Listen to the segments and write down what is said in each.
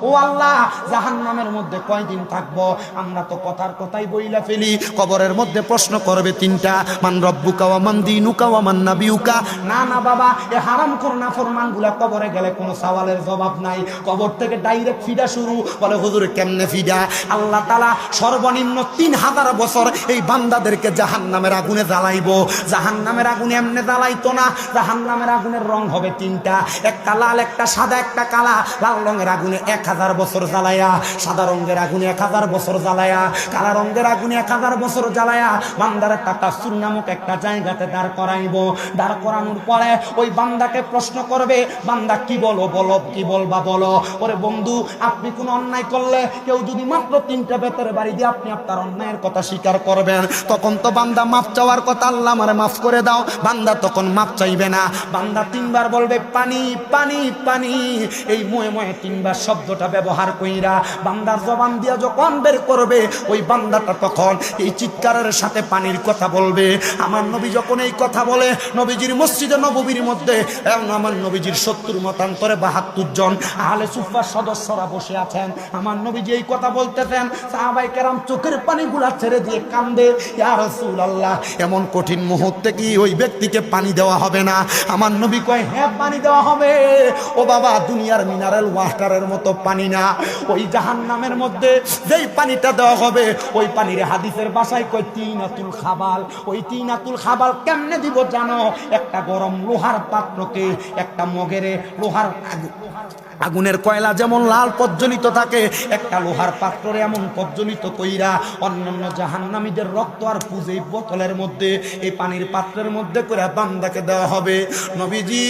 ও আল্লাহ, জাহান্নামের মধ্যে কয়দিন থাকবো? আমরা তো কথার কথাই বইলা ফেলি, কবরের মধ্যে প্রশ্ন করবে তিনটা, মান রব্বুকা ওয়া মান দীনুকা ওয়া মান নাবিয়ুকা। না না বাবা, এ হারামখোর নাফরমানগুলা কবরে গেলে কোনো সওয়ালের জবাব নাই, কবর থেকে ডাইরেক্ট ফিডা শুরু। বলে হুজুর কেমনে ফিডা? আল্লাহ তাআলা সর্বনিম্ন 3000 বছর এই বান্দাদেরকে জাহান্নামের আগুনে জ্বালাইবো। জাহান্নামের আগুনে এমনি জ্বালাইতো না, জাহান্নামের আগুনের রং হবে তিনটা, একটা লাল, একটা সাদা, একটা কালা। লাল রঙের আগুনে 1000 বছর জ্বালায়া, সাদা রঙের আগুনে 1000 বছর জ্বালায়া, কালা রঙের আগুনে 1000 বছর জ্বালায়া বান্দারে তাকাসুর নামক একটা জায়গাতে দাঁড় করাইবো। দাঁড় করানোর পরে ওই বান্দাকে প্রশ্ন করবে, বান্দা কি বলো, বলো কি বলবা বলো। ওরে বন্ধু, আপনি কোন অন্যায় করলে কেউ যদি মাত্র 3টা বেতের বাড়ি দিয়ে আপনি আপনার অন্যায়ের কথা স্বীকার করবেন, তখন তো বান্দা মাফ চাওয়ার কথা, আল্লাহ আমারে মাফ করে দাও। বান্দা তখন মাফ চাইবে না, বান্দা 3বার বলবে পানি পানি পানি। এই ময়ে ময়ে 3বার শব্দটা ব্যবহার কইরা বান্দার জবান দিয়া যখন বের করবে, ওই বান্দাটা তখন এই চিৎকারের সাথে পানির কথা বলবে। আমার নবী যখন এই কথা বলে, নবীজির মসজিদে নববীর মধ্যে আমার নবীজির 70 মতান্তরে 72 জন আহলে সুফফার সদস্যরা বসে আছেন। আমার নবীজি এই কথা বলতেছেন, সাহাবায়ে কেরাম চোখের পানিগুলা ছেড়ে দিয়ে কান্দে, ইয়া রাসূলুল্লাহ, এমন কঠিন মুহূর্তে কি ওই ব্যক্তিকে পানি দেওয়া হবে না? আমার নবী কয়, হ্যাঁ পানি দেওয়া হবে। ও বাবা, দুনিয়ার মিনারেল ওয়াটারের মতো পানি না, ওই জাহান্নামের মধ্যে যেই পানিটা দেওয়া হবে, ওই পানির হাদিসের ভাষায় কয় তিনাতুল খাবাল। ওই তিনাতুল খাবাল কেমনে দিব জানো? একটা গরম লোহার পাত্রকে, একটা মগেরে লোহার আগুনের কয়লা যেমন লাল প্রজ্বলিত থাকে, একটা লোহার পাত্রে এমন প্রজ্বলিত কইরা অন্যান্য জাহান্নামীদের রক্ত আর পুজে বোতলের মধ্যে, এই পানির পাত্রের মধ্যে করে বান্দাকে দেওয়া হবে। নবীজি,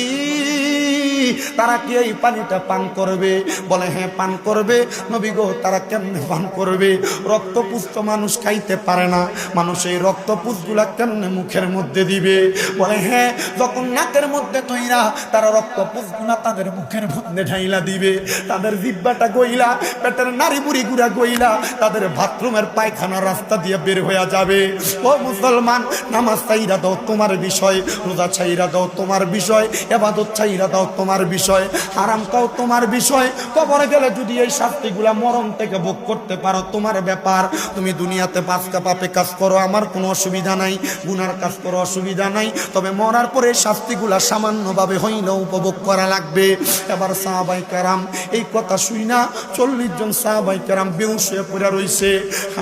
তারা কি এই পানিটা পান করবে? বলে হ্যাঁ পান করবে। নবী গো, তারা কেমনে পান করবে? রক্তপুষ তো মানুষ খাইতে পারে না, মানুষ এই রক্তপুষগুলা কেমনে মুখের মধ্যে দিবে? বলে হ্যাঁ, যখন নাকের মধ্যে তৈরা তারা রক্তপুষগুলা তাদের মুখের মধ্যে ঢাইলা দিবে, তাদের জিহ্বাটা গইলা, পেটের নাড়ি বুড়ি গুড়া গইলা তাদের বাথরুমের পায়খানা রাস্তা দিয়ে বের হয়ে যাবে। ও মুসলমান, নামাজ ছাইরা দাও তোমার বিষয়, রোজা ছাইরা দাও তোমার বিষয়, ইবাদত ছাইরা দাও তোমার বিষয়, হারাম খাও তোমার বিষয়। কবরে গেলে যদি এই শাস্তিগুলা মরণ থেকে ভোগ করতে পারো তোমার ব্যাপার। তুমি দুনিয়াতে পাঁচটা পাপে কাজ করো, আমার কোনো অসুবিধা নাই, গুনার কাজ করো অসুবিধা নাই, তবে মরার পরে শাস্তিগুলা সামান্যভাবে হইলেও উপভোগ করা লাগবে। এবার সাহাবায়ে কেরাম এই কথা শুইনা 40 জন সাহাবায়ে কেরাম বেহুশ হয়ে পড়ে রইছে।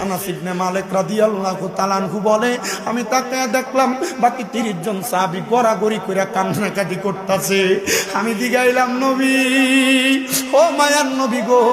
আনাস ইবনে মালিক রাদিয়াল্লাহু তাআলা আনহু বলে, আমি তাকে দেখলাম বাকি 30 জন সাহাবী গড়াগড়ি করে কান্নাকাটি করতেছে। আমি জিগাইলাম, নবী, ও মায়ার নবী গো,